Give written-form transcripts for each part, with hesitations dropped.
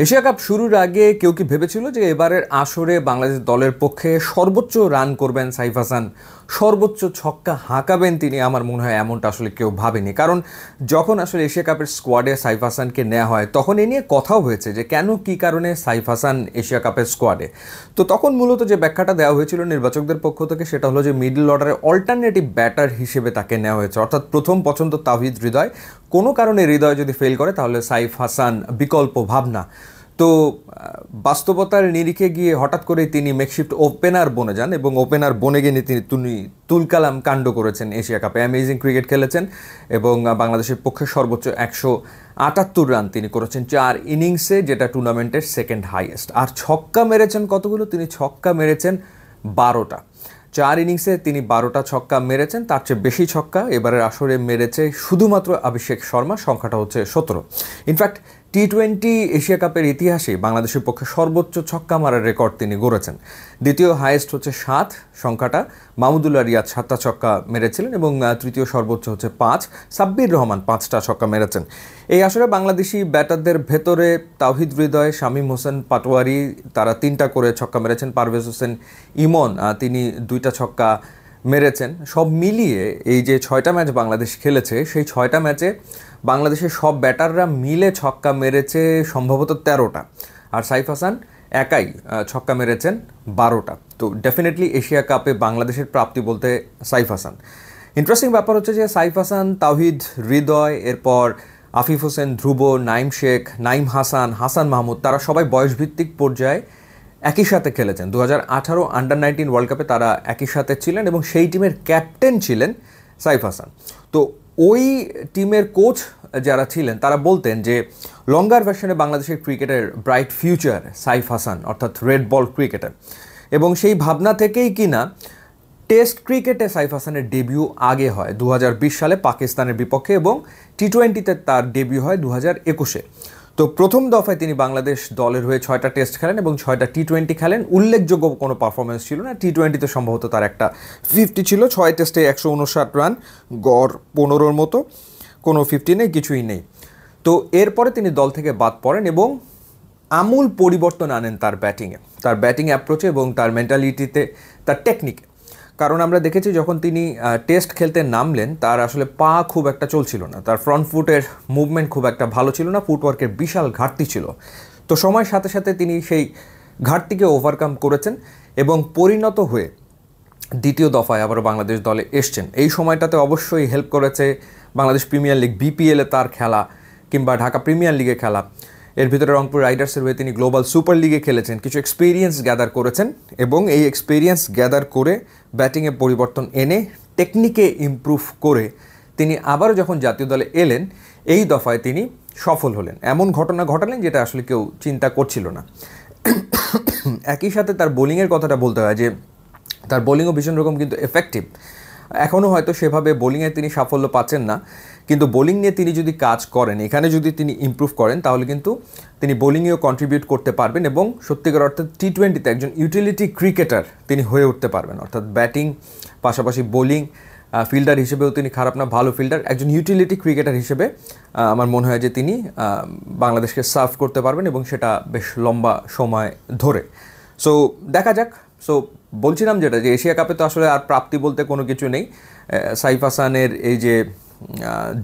Asia cup শুরুর আগে কেউ কি ভেবেছিল যে এবারের আসরে বাংলাদেশ দলের পক্ষে সর্বোচ্চ রান করবেন সাইফ হাসান, সর্বোচ্চ ছক্কা হাঁকাবেন তিনি? আমার মনে হয় এমনটা আসলে কেউ ভাবেনি। কারণ যখন আসলে এশিয়া কাপের স্কোয়াডে সাইফ হাসানকে নেওয়া হয় তখন এ নিয়ে কথাও হয়েছে যে কেন কী কারণে সাইফ হাসান এশিয়া কাপের স্কোয়াডে। তো তখন মূলত যে ব্যাখ্যাটা দেওয়া হয়েছিল নির্বাচকদের পক্ষ থেকে সেটা হলো যে মিডল অর্ডারে অল্টারনেটিভ ব্যাটার হিসেবে তাকে নেওয়া হয়েছে, অর্থাৎ প্রথম পছন্দ তাওহিদ হৃদয়, কোনো কারণে হৃদয় যদি ফেল করে তাহলে সাইফ হাসান বিকল্প ভাবনা। তো বাস্তবতার নিরিখে গিয়ে হঠাৎ করেই তিনি মেকশিফট ওপেনার বনে যান এবং ওপেনার বনে গিয়ে তিনি তুলকালাম কাণ্ড করেছেন। এশিয়া কাপে অ্যামেজিং ক্রিকেট খেলেছেন এবং বাংলাদেশের পক্ষে সর্বোচ্চ 178 রান তিনি করেছেন 4 ইনিংসে, যেটা টুর্নামেন্টের সেকেন্ড হাইয়েস্ট। আর ছক্কা মেরেছেন কতগুলো? তিনি ছক্কা মেরেছেন 12টা। 4 ইনিংসে তিনি 12টা ছক্কা মেরেছেন। তার চেয়ে বেশি ছক্কা এবারের আসরে মেরেছে শুধুমাত্র অভিষেক শর্মা, সংখ্যাটা হচ্ছে 17। ইনফ্যাক্ট টি-20 এশিয়া কাপের ইতিহাসে বাংলাদেশের পক্ষে সর্বোচ্চ ছক্কা মারার রেকর্ড তিনি গড়েছেন। দ্বিতীয় হাইয়েস্ট হচ্ছে 7 সংখ্যাটা, মাহমুদুল্লাহ রিয়াদ 7টা ছক্কা মেরেছিলেন এবং তৃতীয় সর্বোচ্চ হচ্ছে 5, সাব্বির রহমান 5টা ছক্কা মেরেছেন। এই আসরে বাংলাদেশি ব্যাটারদের ভেতরে তাওহিদ হৃদয়, শামীম হোসেন পাটোয়ারি তারা 3টা করে ছক্কা মেরেছেন। পারভেজ হোসেন ইমন তিনি 2টা ছক্কা মেরেছেন। সব মিলিয়ে এই যে 6টা ম্যাচ বাংলাদেশ খেলেছে সেই 6টা ম্যাচে বাংলাদেশের সব ব্যাটাররা মিলে ছক্কা মেরেছে সম্ভবত 13টা, আর সাইফ হাসান একাই ছক্কা মেরেছেন 12টা। তো ডেফিনেটলি এশিয়া কাপে বাংলাদেশের প্রাপ্তি বলতে সাইফ হাসান। ইন্টারেস্টিং ব্যাপার হচ্ছে যে সাইফ হাসান, তাওহিদ হৃদয়, এরপর আফিফ হোসেন ধ্রুব, নাইম শেখ, নাইম হাসান, হাসান মাহমুদ, তারা সবাই বয়সভিত্তিক পর্যায়ে একই সাথে খেলেছেন। 2018 আন্ডার-19 ওয়ার্ল্ড কাপে তারা একই সাথে ছিলেন এবং সেই টিমের ক্যাপ্টেন ছিলেন সাইফ হাসান। তো ওই টিমের কোচ যারা ছিলেন তারা বলতেন যে লঙ্গার ভার্সনে বাংলাদেশের ক্রিকেটের ব্রাইট ফিউচার সাইফ হাসান, অর্থাৎ রেড বল ক্রিকেটার। এবং সেই ভাবনা থেকেই কিনা টেস্ট ক্রিকেটে সাইফ হাসানের ডেবিউ আগে হয় 2020 সালে পাকিস্তানের বিপক্ষে এবং টি-20তে তার ডেবিউ হয় 2021-এ। তো প্রথম দফায় তিনি বাংলাদেশ দলের হয়ে 6টা টেস্ট খেলেন এবং 6টা টি-20 খেলেন। উল্লেখযোগ্য কোনো পারফরমেন্স ছিল না। টি-20তে সম্ভবত তার একটা 50 ছিল, 6 টেস্টে 159 রান, গড় 15-র মতো, কোনো 50 নেই, কিছুই নেই। তো এরপরে তিনি দল থেকে বাদ পড়েন এবং আমূল পরিবর্তন আনেন তার ব্যাটিং অ্যাপ্রোচে এবং তার মেন্টালিটিতে, তার টেকনিকে। কারণ আমরা দেখেছি যখন তিনি টেস্ট খেলতে নামলেন তার আসলে পা খুব একটা চলছিল না, তার ফ্রন্ট ফুটের মুভমেন্ট খুব একটা ভালো ছিল না, ফুটওয়ার্কের বিশাল ঘাটতি ছিল। তো সময়ের সাথে সাথে তিনি সেই ঘাটতিকে ওভারকাম করেছেন এবং পরিণত হয়ে দ্বিতীয় দফায় আবারও বাংলাদেশ দলে এসছেন। এই সময়টাতে অবশ্যই হেল্প করেছে বাংলাদেশ প্রিমিয়ার লিগ, বিপিএলে তার খেলা কিংবা ঢাকা প্রিমিয়ার লিগে খেলা। এর ভিতরে রংপুর রাইডার্সের হয়ে তিনি গ্লোবাল সুপার লিগে খেলেছেন, কিছু এক্সপিরিয়েন্স গ্যাদার করেছেন এবং এই এক্সপিরিয়েন্স গ্যাদার করে ব্যাটিংয়ে পরিবর্তন এনে টেকনিকে ইমপ্রুভ করে তিনি আবারও যখন জাতীয় দলে এলেন এই দফায় তিনি সফল হলেন। এমন ঘটনা ঘটালেন যেটা আসলে কেউ চিন্তা করছিল না। একই সাথে তার বোলিংয়ের কথাটা বলতে হয় যে তার বোলিংও ভীষণ রকম কিন্তু এফেক্টিভ। এখনও হয়তো সেভাবে বোলিংয়ে তিনি সাফল্য পাচ্ছেন না, কিন্তু বোলিং নিয়ে তিনি যদি কাজ করেন, এখানে যদি তিনি ইমপ্রুভ করেন তাহলে কিন্তু তিনি বোলিংয়েও কন্ট্রিবিউট করতে পারবেন এবং সত্যিকার অর্থাৎ টি-20তে একজন ইউটিলিটি ক্রিকেটার তিনি হয়ে উঠতে পারবেন। অর্থাৎ ব্যাটিং পাশাপাশি বোলিং, ফিল্ডার হিসেবেও তিনি খারাপ না, ভালো ফিল্ডার, একজন ইউটিলিটি ক্রিকেটার হিসেবে আমার মনে হয় যে তিনি বাংলাদেশকে সার্ভ করতে পারবেন এবং সেটা বেশ লম্বা সময় ধরে। সো দেখা যাক। সো বলছিলাম যেটা, যে এশিয়া কাপে তো আসলে আর প্রাপ্তি বলতে কোনো কিছু নেই। সাইফ হাসানের এই যে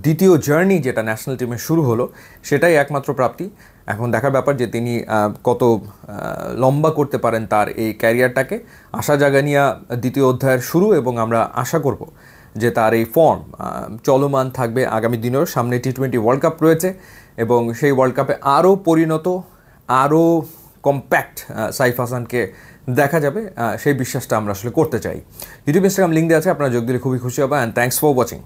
দ্বিতীয় জার্নি যেটা ন্যাশনাল টিমে শুরু হলো সেটাই একমাত্র প্রাপ্তি। এখন দেখার ব্যাপার যে তিনি কত লম্বা করতে পারেন তার এই ক্যারিয়ারটাকে। আশা জাগানিয়া দ্বিতীয় অধ্যায়ের শুরু এবং আমরা আশা করব যে তার এই ফর্ম চলমান থাকবে আগামী দিনেও। সামনে টি-20 ওয়ার্ল্ড কাপ রয়েছে এবং সেই ওয়ার্ল্ড কাপে আরও পরিণত, আরও কম্প্যাক্ট সাইফ হাসানকে দেখা যাবে, সেই বিশ্বাসটা আমরা আসলে করতে চাই। ইউটিউব, ইনস্টাগ্রাম লিঙ্ক দেওয়া আছে, আপনারা যোগ দিলে খুবই খুশি হবেন। And thanks for watching.